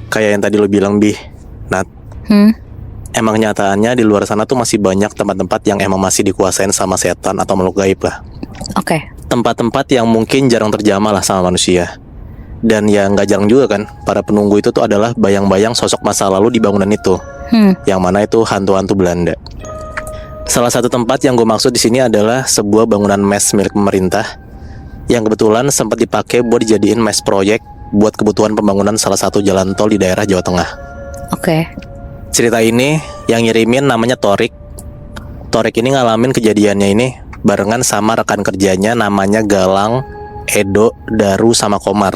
Kayak yang tadi lo bilang, Bi, Nat, emang nyataannya di luar sana tuh masih banyak tempat-tempat yang emang masih dikuasain sama setan atau makhluk gaib lah. Oke. Tempat-tempat yang mungkin jarang terjamah lah sama manusia. Dan yang gak jarang juga kan, para penunggu itu tuh adalah bayang-bayang sosok masa lalu di bangunan itu. Yang mana itu hantu-hantu Belanda. Salah satu tempat yang gue maksud di sini adalah sebuah bangunan mes milik pemerintah yang kebetulan sempat dipakai buat dijadiin mes proyek buat kebutuhan pembangunan salah satu jalan tol di daerah Jawa Tengah. Oke. Cerita ini yang ngirimin namanya Torik. Torik ini ngalamin kejadiannya ini barengan sama rekan kerjanya namanya Galang, Edo, Daru, sama Komar.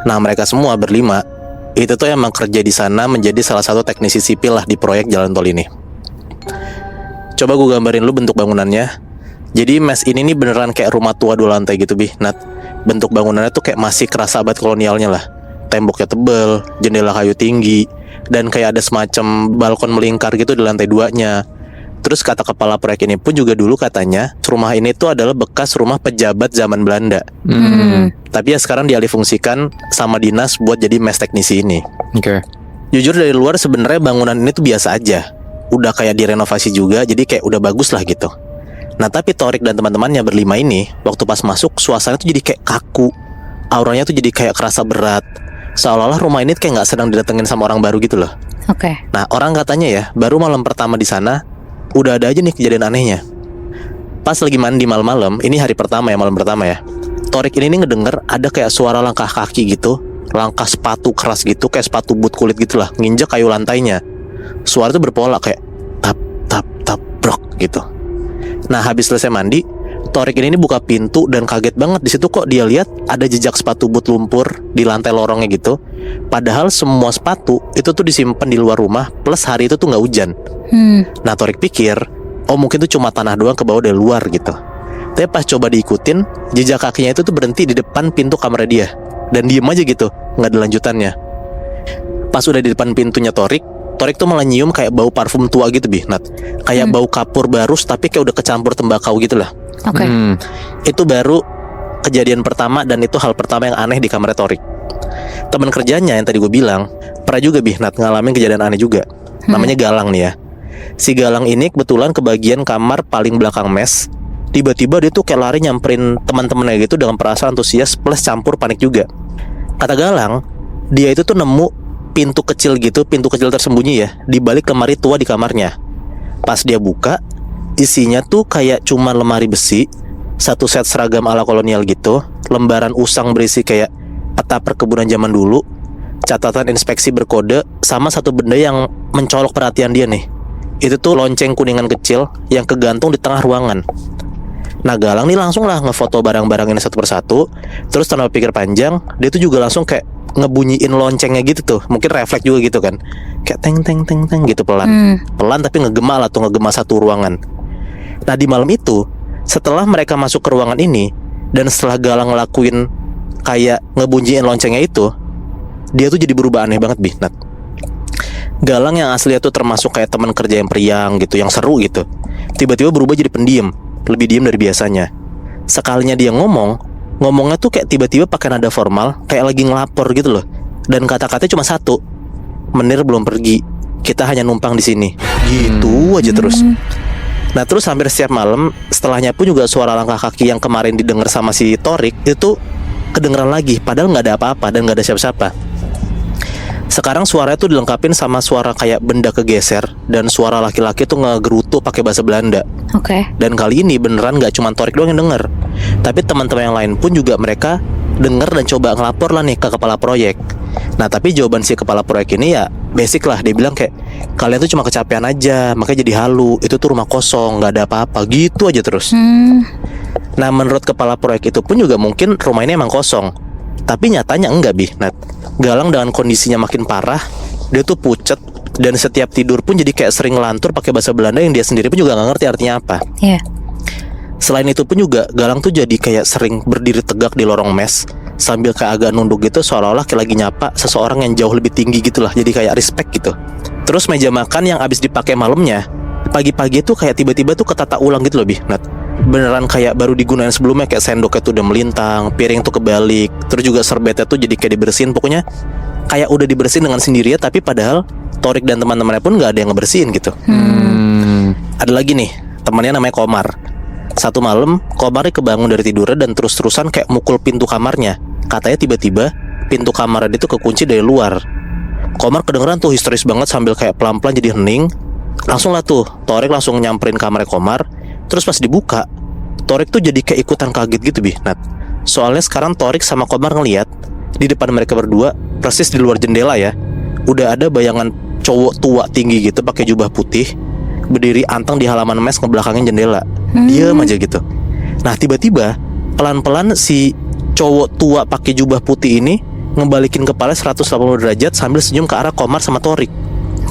Nah, mereka semua berlima itu tuh emang kerja di sana menjadi salah satu teknisi sipil lah di proyek jalan tol ini. Coba gue gambarin lu bentuk bangunannya. Jadi mes ini nih beneran kayak rumah tua 2 lantai gitu, Bi, Nat. Bentuk bangunannya tuh kayak masih kerasa abad kolonialnya lah. Temboknya tebel, jendela kayu tinggi, dan kayak ada semacam balkon melingkar gitu di lantai 2-nya. Terus kata kepala proyek ini pun juga dulu katanya rumah ini tuh adalah bekas rumah pejabat zaman Belanda. Tapi ya sekarang dialihfungsikan sama dinas buat jadi mes teknisi ini. Oke. Jujur dari luar sebenarnya bangunan ini tuh biasa aja. Udah kayak direnovasi juga, jadi kayak udah bagus lah gitu. Nah tapi Torik dan teman-temannya berlima ini waktu pas masuk suasana tuh jadi kayak kaku. Auranya tuh jadi kayak kerasa berat. Seolah-olah rumah ini kayak gak sedang didatengin sama orang baru gitu loh. Oke. Nah orang katanya ya baru malam pertama di sana udah ada aja nih kejadian anehnya. Pas lagi mandi malam-malam, ini hari pertama ya, malam pertama ya, Torik ini nih ngedenger ada kayak suara langkah kaki gitu, langkah sepatu keras gitu, kayak sepatu boot kulit gitu lah, nginjek kayu lantainya. Suara tuh berpola kayak tap tap tap brok gitu. Nah habis selesai mandi, Torik ini buka pintu dan kaget banget di situ kok dia lihat ada jejak sepatu boot lumpur di lantai lorongnya gitu. Padahal semua sepatu itu tuh disimpan di luar rumah, plus hari itu tuh nggak hujan. Nah Torik pikir, oh mungkin tuh cuma tanah doang ke bawah dari luar gitu. Tapi pas coba diikutin, jejak kakinya itu tuh berhenti di depan pintu kamar dia. Dan diem aja gitu, nggak ada lanjutannya. Pas udah di depan pintunya Torik tuh malah nyium kayak bau parfum tua gitu, Bi, Nat. Kayak bau kapur barus tapi kayak udah kecampur tembakau gitu lah. Oke. Itu baru kejadian pertama dan itu hal pertama yang aneh di kamar Torik. Teman kerjanya yang tadi gue bilang pernah juga, Bi, Nat, ngalamin kejadian aneh juga. Namanya Galang nih ya. Si Galang ini kebetulan ke bagian kamar paling belakang mes. Tiba-tiba dia tuh kayak lari nyamperin teman-temannya gitu dengan perasaan antusias plus campur panik juga. Kata Galang, dia itu tuh nemu pintu kecil gitu, pintu kecil tersembunyi ya, di balik lemari tua di kamarnya. Pas dia buka, isinya tuh kayak cuma lemari besi, satu set seragam ala kolonial gitu, lembaran usang berisi kayak peta perkebunan zaman dulu, catatan inspeksi berkode, sama satu benda yang mencolok perhatian dia nih. Itu tuh lonceng kuningan kecil yang kegantung di tengah ruangan. Nah Galang nih langsung lah ngefoto barang-barang ini satu persatu. Terus tanpa pikir panjang, dia tuh juga langsung kayak ngebunyiin loncengnya gitu tuh. Mungkin refleks juga gitu kan, kayak teng teng teng teng gitu pelan. Pelan tapi ngegema lah tuh, ngegema satu ruangan. Nah di malam itu, setelah mereka masuk ke ruangan ini, dan setelah Galang ngelakuin kayak ngebunyiin loncengnya itu, dia tuh jadi berubah aneh banget, Bi, Nat. Galang yang aslinya tuh termasuk kayak teman kerja yang periang gitu, yang seru gitu, tiba-tiba berubah jadi pendiam, lebih diam dari biasanya. Sekalinya dia ngomongnya tuh kayak tiba-tiba pakai nada formal, kayak lagi ngelapor gitu loh. Dan kata-katanya cuma satu, "Menir belum pergi, kita hanya numpang di sini." Gitu aja terus. Nah terus hampir setiap malam setelahnya pun juga suara langkah kaki yang kemarin didengar sama si Torik itu kedengeran lagi, padahal nggak ada apa-apa dan nggak ada siapa-siapa. Sekarang suaranya tuh dilengkapin sama suara kayak benda kegeser dan suara laki-laki tuh ngegerutu pakai bahasa Belanda. Oke. Dan kali ini beneran gak cuma Torik doang yang denger, tapi teman-teman yang lain pun juga mereka denger dan coba ngelapor lah nih ke kepala proyek. Nah tapi jawaban si kepala proyek ini ya basic lah. Dia bilang kayak, kalian tuh cuma kecapean aja, makanya jadi halu. Itu tuh rumah kosong, gak ada apa-apa, gitu aja terus. Nah menurut kepala proyek itu pun juga mungkin rumah ini emang kosong, tapi nyatanya enggak, Bi, Nat. Galang dengan kondisinya makin parah, dia tuh pucet, dan setiap tidur pun jadi kayak sering ngelantur pakai bahasa Belanda yang dia sendiri pun juga gak ngerti artinya apa. Iya. Selain itu pun juga Galang tuh jadi kayak sering berdiri tegak di lorong mes sambil kayak agak nunduk gitu, seolah-olah kayak lagi nyapa seseorang yang jauh lebih tinggi gitu lah. Jadi kayak respect gitu. Terus meja makan yang abis dipakai malamnya, pagi-pagi tuh kayak tiba-tiba tuh ketata ulang gitu loh, Bi, Nat. Beneran kayak baru digunain sebelumnya, kayak sendoknya tuh udah melintang, piring tuh kebalik, terus juga serbetnya tuh jadi kayak dibersihin. Pokoknya kayak udah dibersihin dengan sendirinya, tapi padahal Torik dan teman-temannya pun nggak ada yang ngebersihin gitu. Ada lagi nih, temannya namanya Komar. Satu malam, Komar kebangun dari tidurnya dan terus-terusan kayak mukul pintu kamarnya. Katanya tiba-tiba pintu kamarnya dia tuh kekunci dari luar. Komar kedengeran tuh histeris banget sambil kayak pelan-pelan jadi hening. Langsung lah tuh, Torik langsung nyamperin kamarnya Komar. Terus pas dibuka, Torik tuh jadi kayak ikutan kaget gitu Nat. Soalnya sekarang Torik sama Komar ngeliat di depan mereka berdua, persis di luar jendela ya, udah ada bayangan cowok tua tinggi gitu pakai jubah putih, berdiri anteng di halaman mes ngebelakangin jendela. Diam aja gitu. Nah tiba-tiba pelan-pelan si cowok tua pakai jubah putih ini ngebalikin kepala 180 derajat sambil senyum ke arah Komar sama Torik.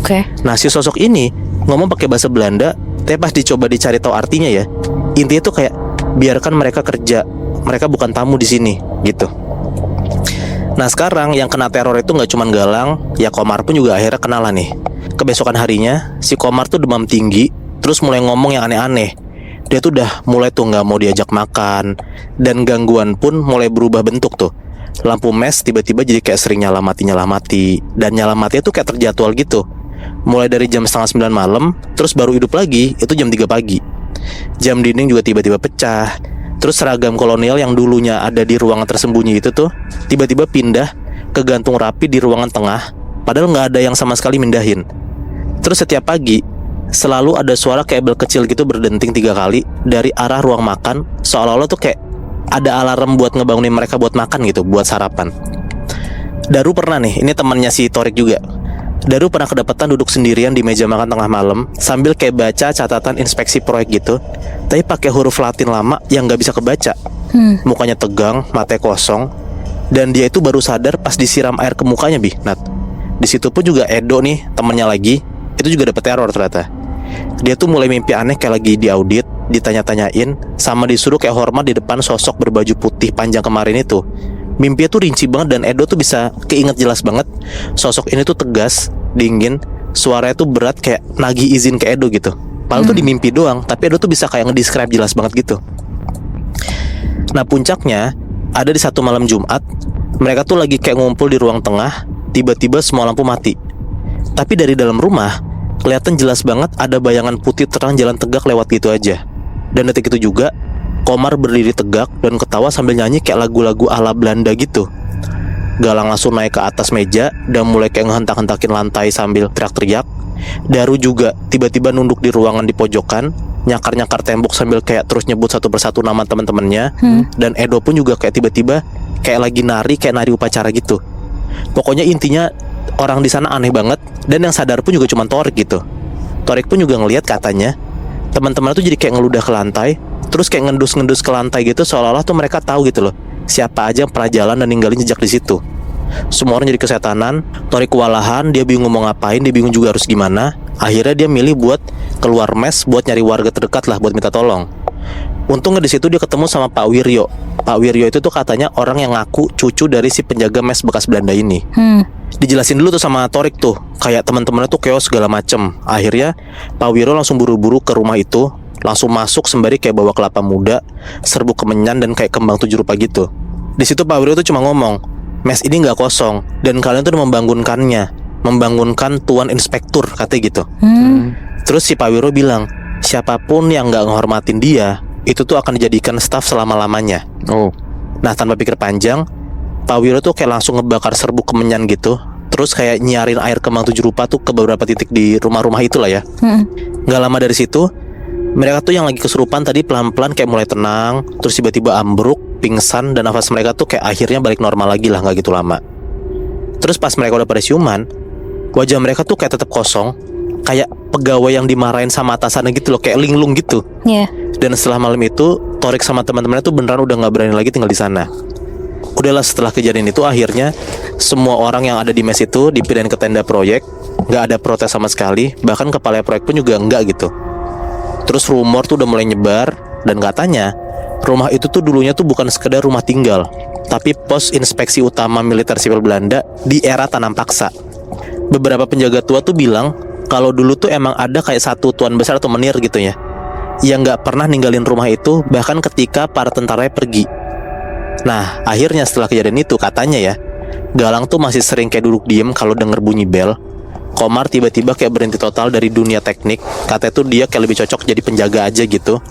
Oke. Nah si sosok ini ngomong pakai bahasa Belanda, tapi pas dicoba dicari tahu artinya ya, intinya tuh kayak biarkan mereka kerja, mereka bukan tamu di sini gitu. Nah sekarang yang kena teror itu nggak cuman Galang, ya Komar pun juga akhirnya kena lah nih. Kebesokan harinya si Komar tuh demam tinggi, terus mulai ngomong yang aneh-aneh. Dia tuh udah mulai tuh nggak mau diajak makan, dan gangguan pun mulai berubah bentuk tuh. Lampu mes tiba-tiba jadi kayak sering nyala mati, dan nyala matinya tuh kayak terjadwal gitu. Mulai dari jam 8:30 malam, terus baru hidup lagi itu jam 3 pagi. Jam dinding juga tiba-tiba pecah. Terus seragam kolonial yang dulunya ada di ruangan tersembunyi itu tuh tiba-tiba pindah ke gantung rapi di ruangan tengah, padahal nggak ada yang sama sekali mindahin. Terus setiap pagi selalu ada suara kayak bel kecil gitu berdenting 3 kali dari arah ruang makan, seolah-olah tuh kayak ada alarm buat ngebangunin mereka buat makan gitu, buat sarapan. Daru pernah nih, ini temannya si Torik juga. Daru pernah kedapatan duduk sendirian di meja makan tengah malam sambil kayak baca catatan inspeksi proyek gitu, tapi pakai huruf Latin lama yang nggak bisa kebaca. Mukanya tegang, matanya kosong, dan dia itu baru sadar pas disiram air ke mukanya Nat. Di situ pun juga Edo nih, temennya lagi, itu juga dapet teror ternyata. Dia tuh mulai mimpi aneh kayak lagi diaudit, ditanya-tanyain, sama disuruh kayak hormat di depan sosok berbaju putih panjang kemarin itu. Mimpinya tuh rinci banget dan Edo tuh bisa keinget jelas banget. Sosok ini tuh tegas, dingin, suaranya tuh berat kayak nagih izin ke Edo gitu. Padahal tuh di mimpi doang, tapi Edo tuh bisa kayak ngedescribe jelas banget gitu. Nah puncaknya ada di satu malam Jumat, mereka tuh lagi kayak ngumpul di ruang tengah, tiba-tiba semua lampu mati. Tapi dari dalam rumah kelihatan jelas banget ada bayangan putih terang jalan tegak lewat gitu aja. Dan detik itu juga Komar berdiri tegak dan ketawa sambil nyanyi kayak lagu-lagu ala Belanda gitu. Galang langsung naik ke atas meja dan mulai kayak ngehentak-hentakin lantai sambil teriak-teriak. Daru juga tiba-tiba nunduk di ruangan di pojokan, nyakar-nyakar tembok sambil kayak terus nyebut satu persatu nama teman-temannya. Dan Edo pun juga kayak tiba-tiba kayak lagi nari, kayak nari upacara gitu. Pokoknya intinya orang di sana aneh banget, dan yang sadar pun juga cuma Torik gitu. Torik pun juga ngelihat katanya teman-teman tuh jadi kayak ngeludah ke lantai, terus kayak ngendus-ngendus ke lantai gitu, seolah-olah tuh mereka tahu gitu loh siapa aja yang pernah jalan dan ninggalin jejak di situ. Semua orang jadi kesetanan. Torik kewalahan, dia bingung mau ngapain, dia bingung juga harus gimana. Akhirnya dia milih buat keluar mes buat nyari warga terdekat lah buat minta tolong. Untungnya di situ dia ketemu sama Pak Wiryo. Pak Wiryo itu tuh katanya orang yang ngaku cucu dari si penjaga mes bekas Belanda ini. Dijelasin dulu tuh sama Torik tuh, kayak teman-temannya tuh chaos segala macem. Akhirnya Pak Wiryo langsung buru-buru ke rumah itu, langsung masuk sembari kayak bawa kelapa muda, serbuk kemenyan dan kayak kembang 7 rupa gitu. Di situ Pak Wiryo tuh cuma ngomong, mes ini nggak kosong dan kalian tuh udah membangunkan tuan inspektur, katanya gitu. Terus si Pak Wiryo bilang, siapapun yang nggak ngehormatin dia itu tuh akan dijadikan staf selama-lamanya. Nah tanpa pikir panjang, Pak Wiryo tuh kayak langsung ngebakar serbuk kemenyan gitu, terus kayak nyiarin air kembang 7 rupa tuh ke beberapa titik di rumah-rumah itulah ya. Nggak lama dari situ, mereka tuh yang lagi kesurupan tadi pelan-pelan kayak mulai tenang, terus tiba-tiba ambruk, pingsan, dan nafas mereka tuh kayak akhirnya balik normal lagi lah, nggak gitu lama. Terus pas mereka udah pada siuman, wajah mereka tuh kayak tetap kosong, kayak pegawai yang dimarahin sama atasannya gitu loh, kayak linglung gitu. Dan setelah malam itu, Torik sama teman-temannya tuh beneran udah nggak berani lagi tinggal di sana. Udahlah, setelah kejadian itu akhirnya semua orang yang ada di mes itu dipindahin ke tenda proyek, nggak ada protes sama sekali, bahkan kepala proyek pun juga enggak gitu. Terus rumor tuh udah mulai nyebar, dan katanya rumah itu tuh dulunya tuh bukan sekedar rumah tinggal, tapi pos inspeksi utama militer sipil Belanda di era tanam paksa. Beberapa penjaga tua tuh bilang kalau dulu tuh emang ada kayak satu tuan besar atau menir gitu ya, yang nggak pernah ninggalin rumah itu bahkan ketika para tentaranya pergi. Nah akhirnya setelah kejadian itu katanya ya, Galang tuh masih sering kayak duduk diem kalau denger bunyi bel. Komar tiba-tiba kayak berhenti total dari dunia teknik. Katanya tuh dia kayak lebih cocok jadi penjaga aja gitu.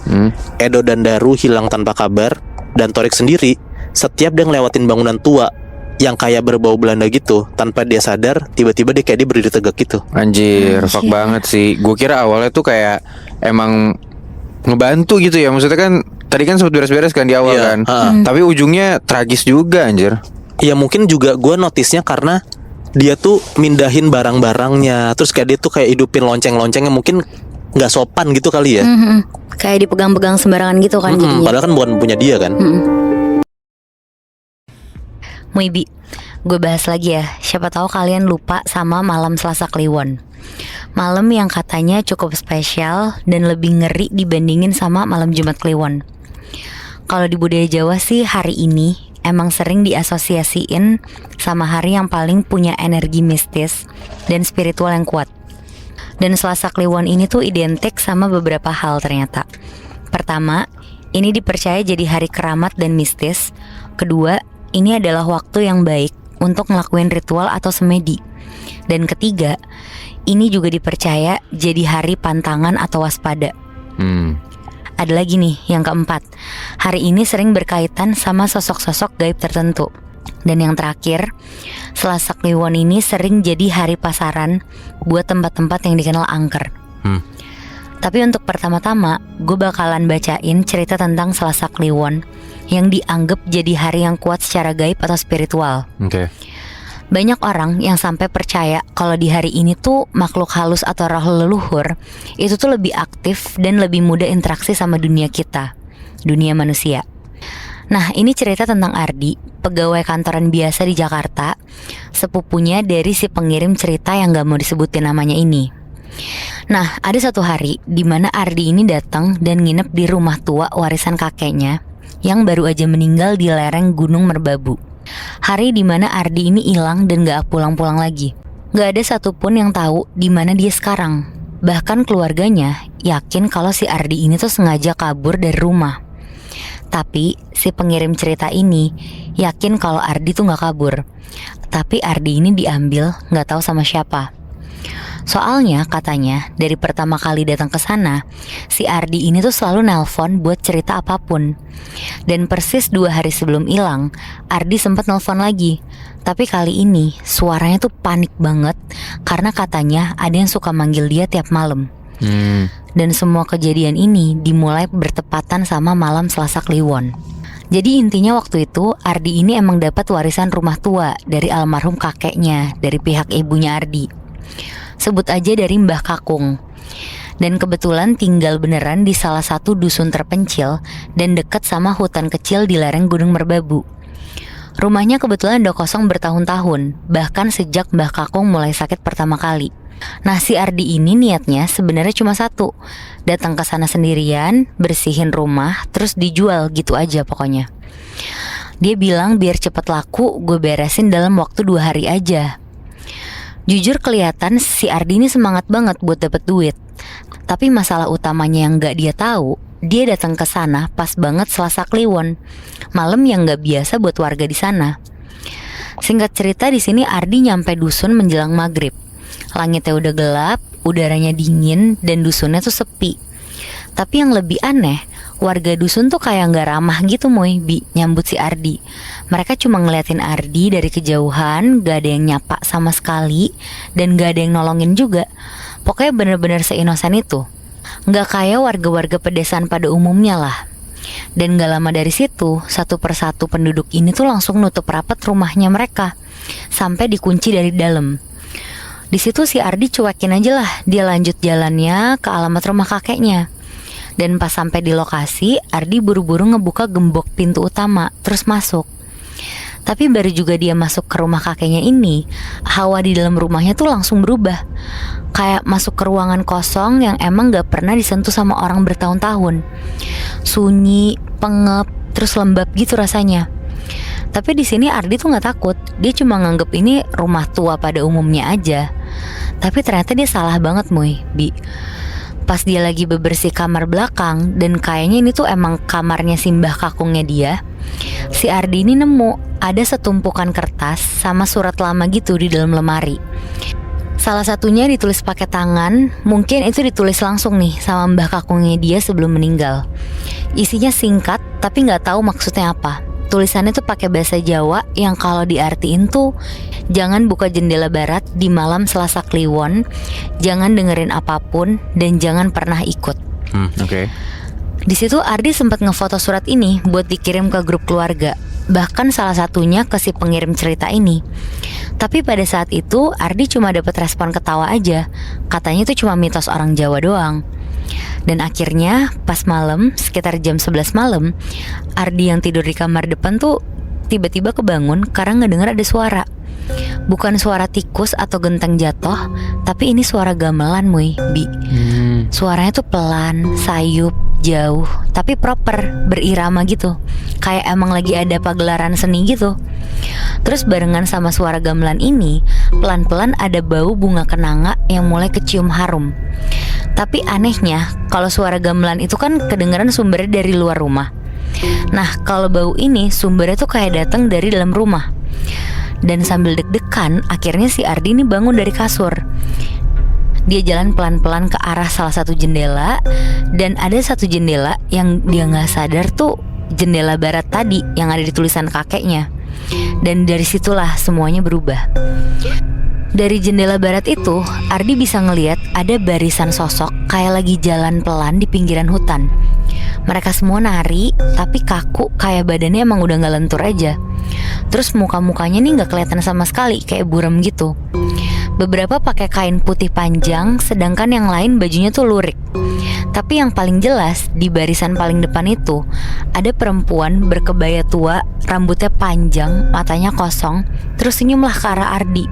Edo dan Daru hilang tanpa kabar. Dan Torik sendiri, setiap dia ngelewatin bangunan tua yang kayak berbau Belanda gitu, tanpa dia sadar, tiba-tiba dia kayak dia berdiri tegak gitu. Anjir, fuck banget sih. Gue kira awalnya tuh kayak emang ngebantu gitu ya. Maksudnya kan tadi kan sempat beres-beres kan di awal kan. Tapi ujungnya tragis juga anjir. Ya mungkin juga gue notisnya karena dia tuh mindahin barang-barangnya, terus kayak dia tuh kayak hidupin lonceng-loncengnya, mungkin nggak sopan gitu kali ya. Kayak dipegang-pegang sembarangan gitu kan jadinya. Padahal kan bukan punya dia kan. Muibi, gue bahas lagi ya. Siapa tahu kalian lupa sama malam Selasa Kliwon. Malam yang katanya cukup spesial dan lebih ngeri dibandingin sama malam Jumat Kliwon. Kalau di budaya Jawa sih hari ini emang sering diasosiasiin sama hari yang paling punya energi mistis dan spiritual yang kuat. Dan Selasa Kliwon ini tuh identik sama beberapa hal ternyata. Pertama, ini dipercaya jadi hari keramat dan mistis. Kedua, ini adalah waktu yang baik untuk ngelakuin ritual atau semedi. Dan ketiga, ini juga dipercaya jadi hari pantangan atau waspada. Ada lagi nih yang keempat, hari ini sering berkaitan sama sosok-sosok gaib tertentu. Dan yang terakhir, Selasa Kliwon ini sering jadi hari pasaran buat tempat-tempat yang dikenal angker. Tapi untuk pertama-tama, gue bakalan bacain cerita tentang Selasa Kliwon yang dianggap jadi hari yang kuat secara gaib atau spiritual. Banyak orang yang sampai percaya kalau di hari ini tuh makhluk halus atau roh leluhur itu tuh lebih aktif dan lebih mudah interaksi sama dunia kita, dunia manusia. Nah, ini cerita tentang Ardi, pegawai kantoran biasa di Jakarta, sepupunya dari si pengirim cerita yang gak mau disebutin namanya ini. Nah, ada satu hari di mana Ardi ini datang dan nginep di rumah tua warisan kakeknya yang baru aja meninggal di lereng Gunung Merbabu. Hari dimana Ardi ini hilang dan gak pulang-pulang lagi. Gak ada satupun yang tahu di mana dia sekarang. Bahkan keluarganya yakin kalau si Ardi ini tuh sengaja kabur dari rumah. Tapi si pengirim cerita ini yakin kalau Ardi tuh gak kabur. Tapi Ardi ini diambil gak tahu sama siapa. Soalnya katanya dari pertama kali datang ke sana, si Ardi ini tuh selalu nelpon buat cerita apapun. Dan persis 2 hari sebelum hilang, Ardi sempat nelpon lagi. Tapi kali ini suaranya tuh panik banget karena katanya ada yang suka manggil dia tiap malam. Dan semua kejadian ini dimulai bertepatan sama malam Selasa Kliwon. Jadi intinya waktu itu Ardi ini emang dapat warisan rumah tua dari almarhum kakeknya, dari pihak ibunya Ardi. Sebut aja dari Mbah Kakung. Dan kebetulan tinggal beneran di salah satu dusun terpencil dan dekat sama hutan kecil di lereng Gunung Merbabu. Rumahnya kebetulan udah kosong bertahun-tahun, bahkan sejak Mbah Kakung mulai sakit pertama kali. Nah, si Ardi ini niatnya sebenarnya cuma satu, datang ke sana sendirian, bersihin rumah, terus dijual gitu aja pokoknya. Dia bilang biar cepet laku, gue beresin dalam waktu 2 hari aja. Jujur kelihatan si Ardi ini semangat banget buat dapet duit. Tapi masalah utamanya yang gak dia tahu, dia datang ke sana pas banget Selasa Kliwon, malam yang gak biasa buat warga di sana. Singkat cerita di sini Ardi nyampe dusun menjelang maghrib. Langitnya udah gelap, udaranya dingin, dan dusunnya tuh sepi. Tapi yang lebih aneh, warga dusun tuh kayak gak ramah gitu nyambut si Ardi. Mereka cuma ngeliatin Ardi dari kejauhan, gak ada yang nyapa sama sekali, dan gak ada yang nolongin juga. Pokoknya bener-bener seinosan itu. Gak kayak warga-warga pedesaan pada umumnya lah. Dan gak lama dari situ, satu persatu penduduk ini tuh langsung nutup rapat rumahnya mereka, sampai dikunci dari dalam. Di situ si Ardi cuekin aja lah, dia lanjut jalannya ke alamat rumah kakeknya. Dan pas sampai di lokasi, Ardi buru-buru ngebuka gembok pintu utama, terus masuk. Tapi baru juga dia masuk ke rumah kakeknya ini, hawa di dalam rumahnya tuh langsung berubah. Kayak masuk ke ruangan kosong yang emang gak pernah disentuh sama orang bertahun-tahun. Sunyi, pengep, terus lembab gitu rasanya. Tapi di sini Ardi tuh nggak takut, dia cuma nganggep ini rumah tua pada umumnya aja. Tapi ternyata dia salah banget Bi. Pas dia lagi bebersih kamar belakang, dan kayaknya ini tuh emang kamarnya si Mbah Kakungnya dia, Si Ardi ini nemu ada setumpukan kertas sama surat lama gitu di dalam lemari. Salah satunya ditulis pakai tangan, mungkin itu ditulis langsung nih sama mbah kakungnya dia sebelum meninggal. Isinya singkat tapi nggak tahu maksudnya apa. Tulisannya tuh pakai bahasa Jawa yang kalau diartiin tuh jangan buka jendela barat di malam Selasa Kliwon, jangan dengerin apapun, dan jangan pernah ikut. Oke. Di situ Ardi sempat ngefoto surat ini buat dikirim ke grup keluarga, bahkan salah satunya ke si pengirim cerita ini. Tapi pada saat itu Ardi cuma dapat respon ketawa aja, katanya itu cuma mitos orang Jawa doang. Dan akhirnya pas malam, sekitar jam 11 malam, Ardi yang tidur di kamar depan tuh tiba-tiba kebangun karena ngedenger ada suara. Bukan suara tikus atau genteng jatuh, tapi ini suara gamelan, Bi. Suaranya tuh pelan, sayup, jauh, tapi proper, berirama gitu. Kayak emang lagi ada pagelaran seni gitu. Terus barengan sama suara gamelan ini, pelan-pelan ada bau bunga kenanga yang mulai kecium harum. Tapi anehnya, kalau suara gamelan itu kan kedengeran sumbernya dari luar rumah. Nah, kalau bau ini sumbernya tuh kayak datang dari dalam rumah. Dan sambil deg-degan, akhirnya si Ardi ini bangun dari kasur. Dia jalan pelan-pelan ke arah salah satu jendela, dan ada satu jendela yang dia gak sadar tuh jendela barat tadi yang ada di tulisan kakeknya. Dan dari situlah semuanya berubah. Dari jendela barat itu, Ardi bisa ngelihat ada barisan sosok kayak lagi jalan pelan di pinggiran hutan. Mereka semua nari, tapi kaku, kayak badannya emang udah gak lentur aja. Terus muka-mukanya nih gak kelihatan sama sekali, kayak buram gitu. Beberapa pakai kain putih panjang, sedangkan yang lain bajunya tuh lurik. Tapi yang paling jelas, di barisan paling depan itu ada perempuan berkebaya tua, rambutnya panjang, matanya kosong, terus senyumlah ke arah Ardi.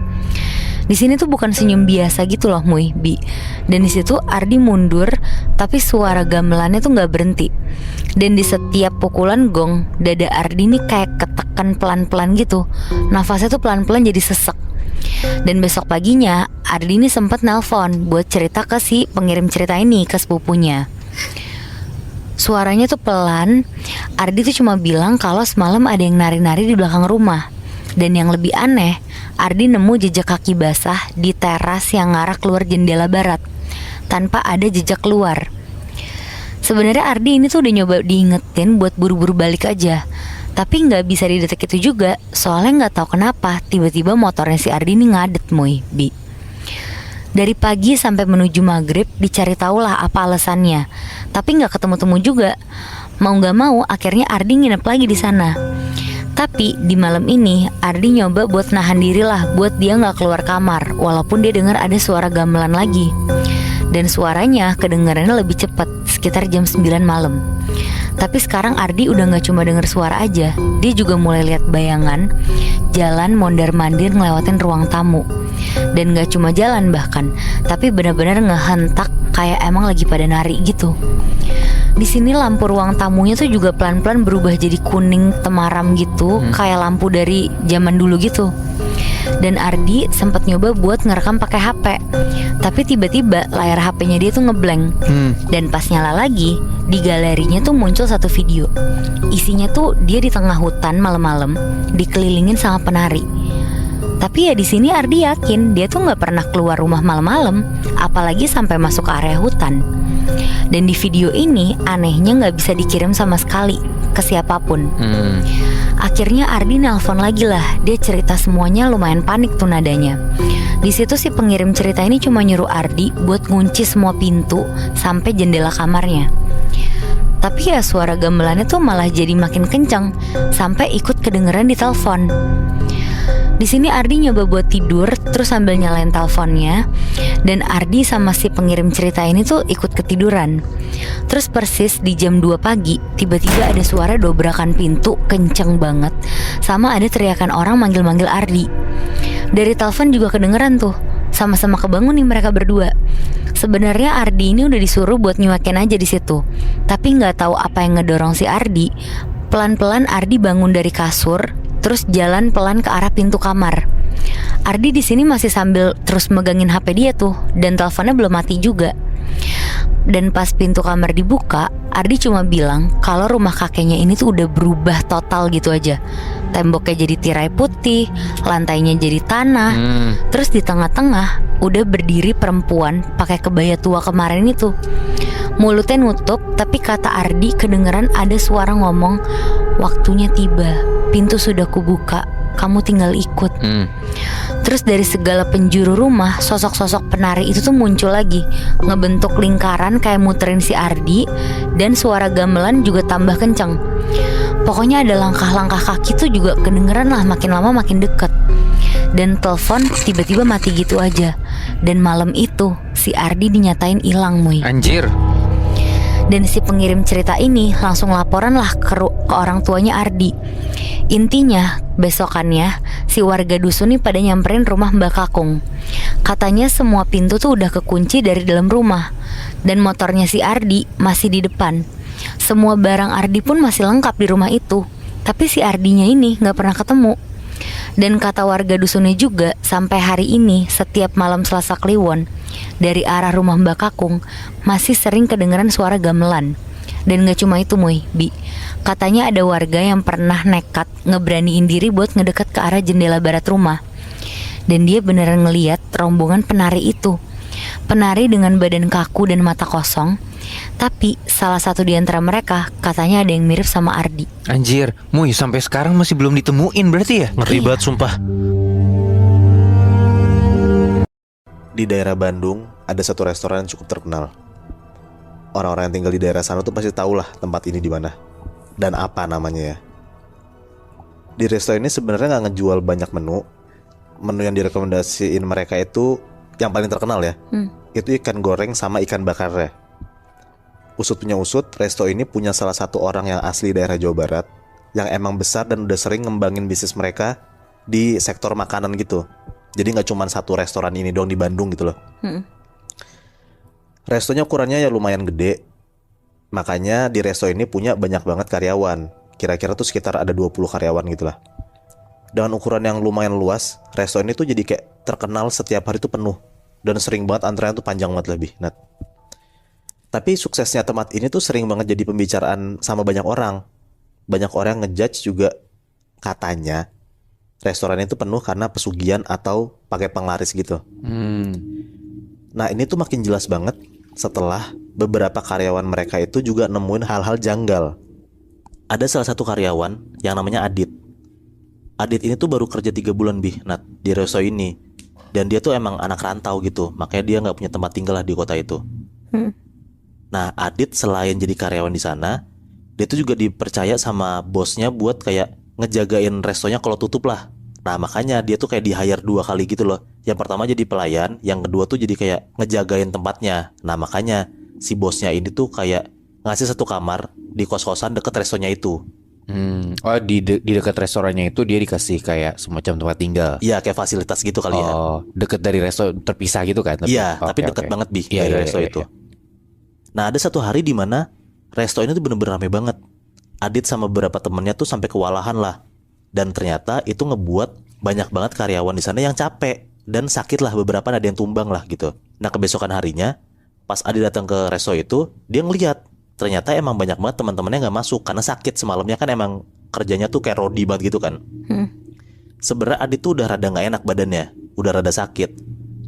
Di sini tuh bukan senyum biasa gitu loh, Bi. Dan di situ Ardi mundur, tapi suara gamelannya tuh nggak berhenti. Dan di setiap pukulan gong, dada Ardi nih kayak ketekan pelan-pelan gitu. Nafasnya tuh pelan-pelan jadi sesek. Dan besok paginya Ardi ini sempat nelpon buat cerita ke si pengirim cerita ini, ke sepupunya. Suaranya tuh pelan. Ardi tuh cuma bilang kalau semalam ada yang nari-nari di belakang rumah. Dan yang lebih aneh, Ardi nemu jejak kaki basah di teras yang ngarah keluar jendela barat, tanpa ada jejak keluar. Sebenarnya Ardi ini tuh udah nyoba diingetin buat buru-buru balik aja, tapi nggak bisa didetek itu juga. Soalnya nggak tahu kenapa tiba-tiba motornya si Ardi ini ngadet, Bi. Dari pagi sampai menuju maghrib dicari tahulah apa alasannya, tapi nggak ketemu-temu juga. Mau nggak mau akhirnya Ardi nginep lagi di sana. Tapi di malam ini Ardi nyoba buat nahan diri lah, buat dia gak keluar kamar, walaupun dia dengar ada suara gamelan lagi. Dan suaranya kedengarannya lebih cepat, sekitar jam 9 malam. Tapi sekarang Ardi udah gak cuma dengar suara aja, dia juga mulai lihat bayangan jalan mondar-mandir ngelewatin ruang tamu. Dan gak cuma jalan bahkan, tapi benar-benar ngehentak kayak emang lagi pada nari gitu. Di sini lampu ruang tamunya tuh juga pelan-pelan berubah jadi kuning temaram gitu, kayak lampu dari zaman dulu gitu. Dan Ardi sempat nyoba buat ngerekam pakai HP, tapi tiba-tiba layar HP-nya dia tuh ngeblank. Dan pas nyala lagi, di galerinya tuh muncul satu video. Isinya tuh dia di tengah hutan malam-malam, dikelilingin sama penari. Tapi ya di sini Ardi yakin dia tuh nggak pernah keluar rumah malam-malam, apalagi sampai masuk ke area hutan. Dan di video ini anehnya nggak bisa dikirim sama sekali ke siapapun. Akhirnya Ardi nelpon lagi lah. Dia cerita semuanya, lumayan panik tuh nadanya. Di situ si pengirim cerita ini cuma nyuruh Ardi buat ngunci semua pintu sampai jendela kamarnya. Tapi ya suara gamelannya tuh malah jadi makin kencang, sampai ikut kedengeran di telepon. Di sini Ardi nyoba buat tidur, terus sambil nyalain teleponnya. Dan Ardi sama si pengirim cerita ini tuh ikut ketiduran. Terus persis di jam 2 pagi, tiba-tiba ada suara dobrakan pintu kenceng banget, sama ada teriakan orang manggil-manggil Ardi. Dari telepon juga kedengeran tuh. Sama-sama kebangun nih mereka berdua. Sebenarnya Ardi ini udah disuruh buat nyuakin aja di situ, tapi nggak tahu apa yang ngedorong si Ardi. Pelan-pelan Ardi bangun dari kasur, terus jalan pelan ke arah pintu kamar. Ardi di sini masih sambil terus megangin HP dia tuh, dan teleponnya belum mati juga. Dan pas pintu kamar dibuka, Ardi cuma bilang kalau rumah kakeknya ini tuh udah berubah total gitu aja. Temboknya jadi tirai putih, lantainya jadi tanah. Terus di tengah-tengah udah berdiri perempuan pakai kebaya tua kemarin itu. Mulutnya nutup, tapi kata Ardi kedengeran ada suara ngomong, "Waktunya tiba, pintu sudah kubuka, kamu tinggal ikut." Terus dari segala penjuru rumah, sosok-sosok penari itu tuh muncul lagi, ngebentuk lingkaran kayak muterin si Ardi. Dan suara gamelan juga tambah kenceng. Pokoknya ada langkah-langkah kaki tuh juga kedengeran lah, makin lama makin deket. Dan telepon tiba-tiba mati gitu aja. Dan malam itu si Ardi dinyatain hilang, Muy. Anjir. Dan si pengirim cerita ini langsung laporan lah ke orang tuanya Ardi. Intinya besokannya si warga dusun nih pada nyamperin rumah Mbak Kakung. Katanya semua pintu tuh udah kekunci dari dalam rumah. Dan motornya si Ardi masih di depan. Semua barang Ardi pun masih lengkap di rumah itu. Tapi si Ardinya ini gak pernah ketemu. Dan kata warga dusunnya juga, sampai hari ini setiap malam Selasa Kliwon, dari arah rumah Mbak Kakung masih sering kedengeran suara gamelan. Dan gak cuma itu, Muy, Bi. Katanya ada warga yang pernah nekat ngeberaniin diri buat ngedekat ke arah jendela barat rumah. Dan dia beneran ngeliat rombongan penari itu. Penari dengan badan kaku dan mata kosong. Tapi salah satu di antara mereka katanya ada yang mirip sama Ardi. Anjir, Muy, sampai sekarang masih belum ditemuin berarti ya? Ngeri banget sumpah. Di daerah Bandung ada satu restoran yang cukup terkenal. Orang-orang yang tinggal di daerah sana tuh pasti tahu lah tempat ini di mana dan apa namanya ya. Di resto ini sebenarnya nggak ngejual banyak menu. Menu yang direkomendasiin mereka itu yang paling terkenal ya. Itu ikan goreng sama ikan bakarnya. Usut punya usut, resto ini punya salah satu orang yang asli daerah Jawa Barat yang emang besar dan udah sering ngembangin bisnis mereka di sektor makanan gitu. Jadi nggak cuma satu restoran ini doang di Bandung gitu loh. Restonya ukurannya ya lumayan gede. Makanya di resto ini punya banyak banget karyawan. Kira-kira tuh sekitar ada 20 karyawan gitu lah. Dengan ukuran yang lumayan luas, resto ini tuh jadi kayak terkenal setiap hari tuh penuh. Dan sering banget antrean tuh panjang banget lebih, Nat. Tapi suksesnya tempat ini tuh sering banget jadi pembicaraan sama banyak orang. Banyak orang ngejudge juga katanya restoran itu penuh karena pesugihan atau pakai penglaris gitu. Nah ini tuh makin jelas banget setelah beberapa karyawan mereka itu juga nemuin hal-hal janggal. Ada salah satu karyawan yang namanya Adit. Adit ini tuh baru kerja 3 bulan Nat, di resto ini. Dan dia tuh emang anak rantau gitu. Makanya dia gak punya tempat tinggal lah di kota itu. Nah Adit selain jadi karyawan di sana, dia tuh juga dipercaya sama bosnya buat kayak ngejagain restonya kalau tutup lah. Nah makanya dia tuh kayak di hire 2 kali gitu loh. Yang pertama jadi pelayan, yang kedua tuh jadi kayak ngejagain tempatnya. Nah makanya si bosnya ini tuh kayak ngasih satu kamar di kos-kosan deket restonya itu. Oh di dekat restorannya itu dia dikasih kayak semacam tempat tinggal. Iya kayak fasilitas gitu kali ya. Oh deket dari resto terpisah gitu kan? Iya tapi deket banget dari resto itu. Nah ada satu hari di mana resto ini tuh bener-bener rame banget. Adit sama beberapa temennya tuh sampai kewalahan lah. Dan ternyata itu ngebuat banyak banget karyawan di sana yang capek dan sakit lah, beberapa ada yang tumbang lah gitu. Nah kebesokan harinya pas Adit datang ke resto itu, dia ngeliat ternyata emang banyak banget teman-temannya nggak masuk karena sakit semalamnya kan emang kerjanya tuh kayak rodi banget gitu kan. Sebenarnya Adit tuh udah rada nggak enak badannya, udah rada sakit.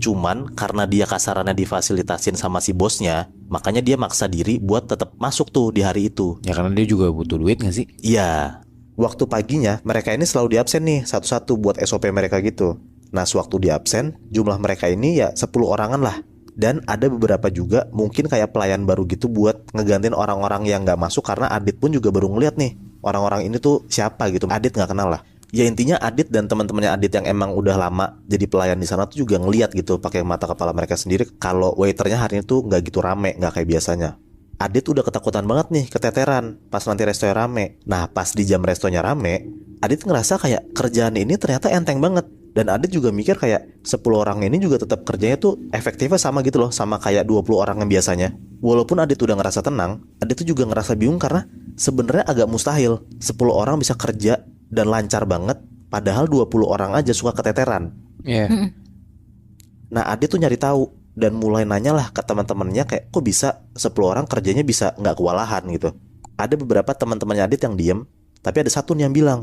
Cuman karena dia kasarannya difasilitasin sama si bosnya, makanya dia maksa diri buat tetap masuk tuh di hari itu. Ya karena dia juga butuh duit gak sih? Iya. Waktu paginya mereka ini selalu diabsen nih satu-satu buat SOP mereka gitu. Nah sewaktu diabsen jumlah mereka ini ya 10 orangan lah. Dan ada beberapa juga mungkin kayak pelayan baru gitu buat ngegantiin orang-orang yang gak masuk. Karena Adit pun juga baru ngeliat nih orang-orang ini tuh siapa gitu. Adit gak kenal lah. Ya intinya Adit dan teman-temannya Adit yang emang udah lama jadi pelayan di sana tuh juga ngeliat gitu pakai mata kepala mereka sendiri kalau waiternya hari ini tuh gak gitu rame, gak kayak biasanya. Adit udah ketakutan banget nih, keteteran pas nanti restonya rame. Nah pas di jam restonya rame, Adit ngerasa kayak kerjaan ini ternyata enteng banget. Dan Adit juga mikir kayak 10 orang ini juga tetap kerjanya tuh efektifnya sama gitu loh, sama kayak 20 orang yang biasanya. Walaupun Adit udah ngerasa tenang, Adit tuh juga ngerasa bingung karena sebenarnya agak mustahil 10 orang bisa kerja dan lancar banget, padahal 20 orang aja suka keteteran. Iya. Nah Adit tuh nyari tahu dan mulai nanya lah ke teman-temannya kayak kok bisa 10 orang kerjanya bisa nggak kewalahan gitu. Ada beberapa teman-temannya Adit yang diem, tapi ada satu nih yang bilang,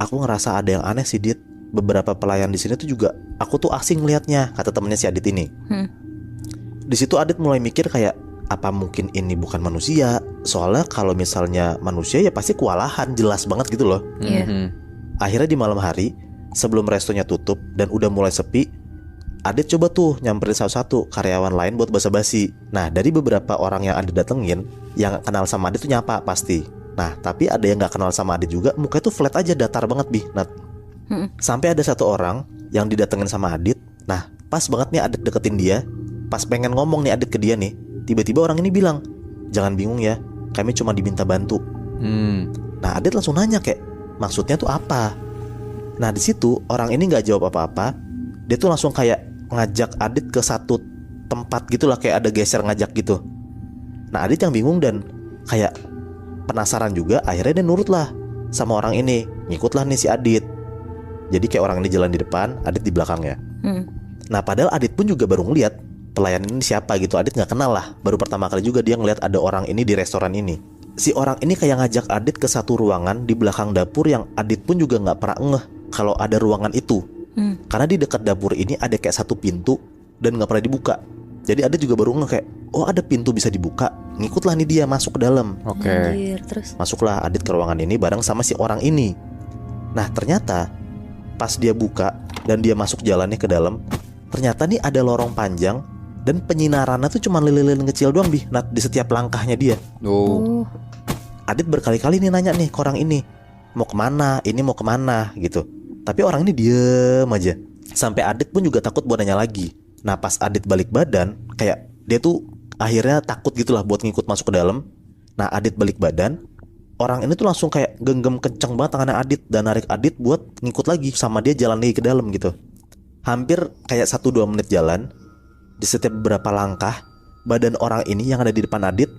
aku ngerasa ada yang aneh sih Dit. Beberapa pelayan di sini tuh juga aku tuh asing liatnya, kata temennya si Adit ini. Di situ Adit mulai mikir kayak apa mungkin ini bukan manusia? Soalnya kalau misalnya manusia ya pasti kewalahan, jelas banget gitu loh. Akhirnya di malam hari sebelum restonya tutup dan udah mulai sepi, Adit coba tuh nyamperin satu-satu karyawan lain buat basa-basi. Nah dari beberapa orang yang Adit datengin, yang kenal sama Adit tuh nyapa pasti. Nah tapi ada yang gak kenal sama Adit juga, mukanya tuh flat aja, datar banget Bi, Nat. Sampai ada satu orang yang didatengin sama Adit. Nah pas banget nih Adit deketin dia, pas pengen ngomong nih Adit ke dia nih, tiba-tiba orang ini bilang, jangan bingung ya, kami cuma diminta bantu. Nah Adit langsung nanya kayak, maksudnya tuh apa? Nah di situ orang ini nggak jawab apa-apa. Dia tuh langsung kayak ngajak Adit ke satu tempat gitulah, kayak ada geser ngajak gitu. Nah Adit yang bingung dan kayak penasaran juga, akhirnya dia nurut lah sama orang ini, ngikutlah nih si Adit. Jadi kayak orang ini jalan di depan, Adit di belakangnya. Nah padahal Adit pun juga baru ngeliat pelayan ini siapa gitu. Adit nggak kenal lah, baru pertama kali juga dia ngeliat ada orang ini di restoran ini. Si orang ini kayak ngajak Adit ke satu ruangan di belakang dapur yang Adit pun juga nggak pernah ngeh kalau ada ruangan itu. Karena di dekat dapur ini ada kayak satu pintu dan nggak pernah dibuka. Jadi Adit juga baru ngeh kayak, oh ada pintu bisa dibuka. Ngikutlah nih dia masuk ke dalam. Anjir, terus Masuklah Adit ke ruangan ini bareng sama si orang ini. Nah ternyata pas dia buka dan dia masuk jalannya ke dalam, ternyata nih ada lorong panjang dan penyinarannya tuh cuma lilin-lilin kecil doang Bi, Nat, di setiap langkahnya dia. Adit berkali-kali nih nanya nih ke orang ini, mau kemana, ini mau kemana gitu. Tapi orang ini diem aja. Sampai Adit pun juga takut buat nanya lagi. Nah pas Adit balik badan, kayak dia tuh akhirnya takut gitulah buat ngikut masuk ke dalam. Nah Adit balik badan, orang ini tuh langsung kayak genggam kencang banget tangannya Adit dan narik Adit buat ngikut lagi sama dia jalan lagi ke dalam gitu. Hampir kayak 1-2 menit jalan. Di setiap beberapa langkah, badan orang ini yang ada di depan Adit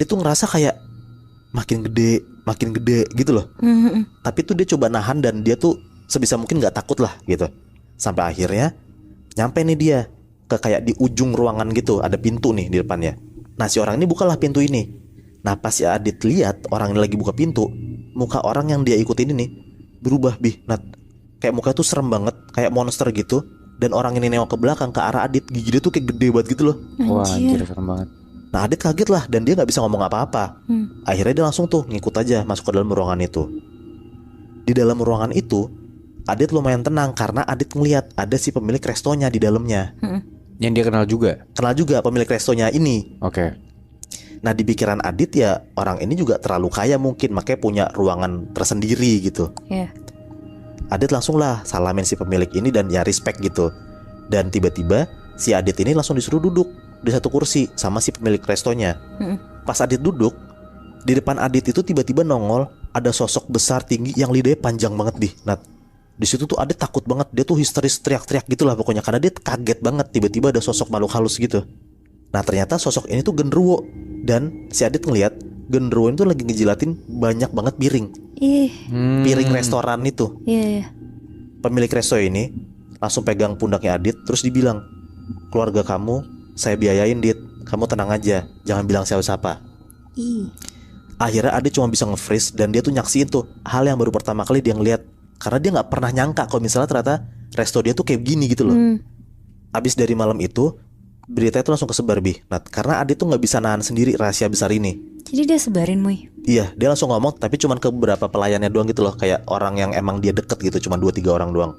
tuh ngerasa kayak makin gede gitu loh. Tapi tuh dia coba nahan dan dia tuh sebisa mungkin gak takut lah gitu. Sampai akhirnya nyampe nih dia ke kayak di ujung ruangan gitu, ada pintu nih di depannya. Nah si orang ini bukalah pintu ini. Nah pas si Adit lihat orang ini lagi buka pintu, muka orang yang dia ikutin ini berubah Bi, Nat. Kayak mukanya tuh serem banget, kayak monster gitu. Dan orang ini nengok ke belakang ke arah Adit, gigi dia tuh kayak gede banget gitu loh. Wah anjir serem banget. Nah Adit kaget lah dan dia gak bisa ngomong apa-apa. Akhirnya dia langsung tuh ngikut aja masuk ke dalam ruangan itu. Di dalam ruangan itu Adit lumayan tenang karena Adit ngeliat ada si pemilik restonya di dalamnya. Yang dia kenal juga? Kenal juga pemilik restonya ini. Oke. Nah di pikiran Adit ya orang ini juga terlalu kaya mungkin, makanya punya ruangan tersendiri gitu. Adit langsung lah salamin si pemilik ini dan ya respect gitu. Dan tiba-tiba si Adit ini langsung disuruh duduk di satu kursi sama si pemilik restonya. Pas Adit duduk, di depan Adit itu tiba-tiba nongol ada sosok besar tinggi yang lidahnya panjang banget Bi, Nat. Di situ tuh Adit takut banget, dia tuh histeris teriak-teriak gitulah pokoknya karena dia kaget banget tiba-tiba ada sosok makhluk halus gitu. Nah ternyata sosok ini tuh genderuwo dan si Adit ngeliat genderuwo itu lagi ngejilatin banyak banget piring. Piring restoran itu. Pemilik resto ini langsung pegang pundaknya Adit terus dibilang, keluarga kamu saya biayain Dit, kamu tenang aja, jangan bilang siapa-siapa. Akhirnya Adit cuma bisa nge-freeze dan dia tuh nyaksiin tuh hal yang baru pertama kali dia ngeliat. Karena dia gak pernah nyangka kalau misalnya ternyata resto dia tuh kayak gini gitu loh. Abis dari malam itu berita itu langsung kesebar Bi, Nat. Karena Adit tuh gak bisa nahan sendiri rahasia besar ini. Jadi dia sebarin Muy? Iya, dia langsung ngomong tapi cuman ke beberapa pelayannya doang gitu loh. Kayak orang yang emang dia deket gitu, cuma 2-3 orang doang.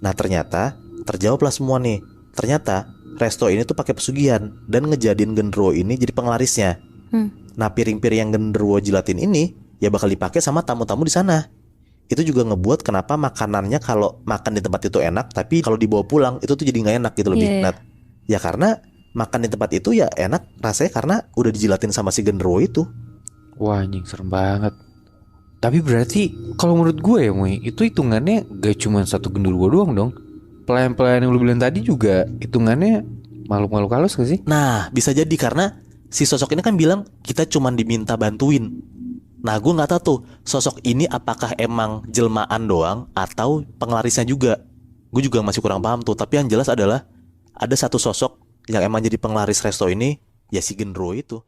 Nah ternyata terjawablah semua nih. Ternyata resto ini tuh pakai pesugihan dan ngejadiin genderuwo ini jadi penglarisnya. Nah piring-piring yang genderuwo jilatin ini ya bakal dipakai sama tamu-tamu di sana. Itu juga ngebuat kenapa makanannya kalau makan di tempat itu enak, tapi kalau dibawa pulang itu tuh jadi nggak enak gitu loh, Nat. Ya karena makan di tempat itu ya enak rasanya karena udah dijilatin sama si genderuwo itu. Wah anjing serem banget. Tapi berarti kalau menurut gue ya Muy, itu hitungannya gak cuma satu genderuwo doang dong. Pelayan-pelayan yang lu bilang tadi juga hitungannya makhluk-makhluk halus gak sih? Nah bisa jadi karena si sosok ini kan bilang kita cuma diminta bantuin. Nah gue gak tahu tuh sosok ini apakah emang jelmaan doang atau penglarisnya juga. Gue juga masih kurang paham tuh. Tapi yang jelas adalah ada satu sosok yang emang jadi penglaris resto ini, ya si Gendro itu.